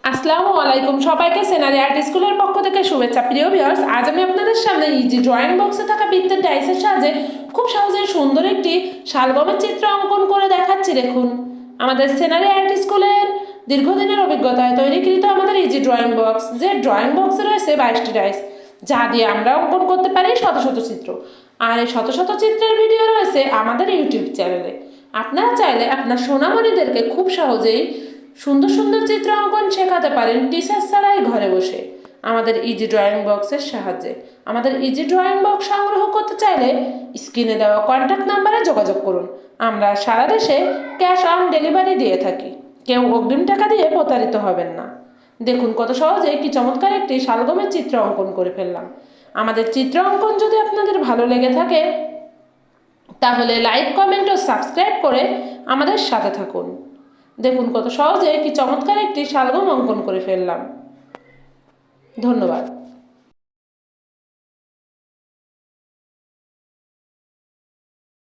আসসালামু আলাইকুম সবাইকে সেনারি আর্ট স্কুলের পক্ষ থেকে শুভেচ্ছা। প্রিয় ভিউয়ার্স, আজ আমি আপনাদের সামনে ইজি ড্রয়িং বক্সে থাকা বৃত্তের ডাইসের সাহায্যে খুব সহজেই সুন্দর একটি শালগমের চিত্র অঙ্কন করে দেখাচ্ছি। দেখুন, আমাদের সেনারি আর্ট স্কুলের দীর্ঘদিনের অভিজ্ঞতায় তৈরিকৃত আমাদের ইজি ড্রয়িং বক্স, যে ড্রয়িং বক্সে রয়েছে 22টি ডাইস, যা দিয়ে আমরা অঙ্কন করতে পারি শত শত চিত্র। আর এই শত শত চিত্রের ভিডিও রয়েছে আমাদের ইউটিউব চ্যানেলে। আপনারা চাইলে আপনার সোনামণিদেরকে খুব সহজেই সুন্দর সুন্দর চিত্র অঙ্কন শেখাতে পারেন টিচার ছাড়াই ঘরে বসে আমাদের ইজি ড্রয়িং বক্সের সাহায্যে। আমাদের ইজি ড্রয়িং বক্স সংগ্রহ করতে চাইলে স্ক্রিনে দেওয়া কন্ট্যাক্ট নাম্বারে যোগাযোগ করুন। আমরা সারা দেশে ক্যাশ অন ডেলিভারি দিয়ে থাকি, কেউ অগ্রিম টাকা দিয়ে প্রতারিত হবেন না। দেখুন কত সহজে কি চমৎকার একটি শালগমের চিত্র অঙ্কন করে ফেললাম। আমাদের চিত্র অঙ্কন যদি আপনাদের ভালো লেগে থাকে তাহলে লাইক, কমেন্ট ও সাবস্ক্রাইব করে আমাদের সাথে থাকুন। দেখুন কত সহজে কি চমৎকার একটি শালগম অঙ্কন করে ফেললাম। ধন্যবাদ।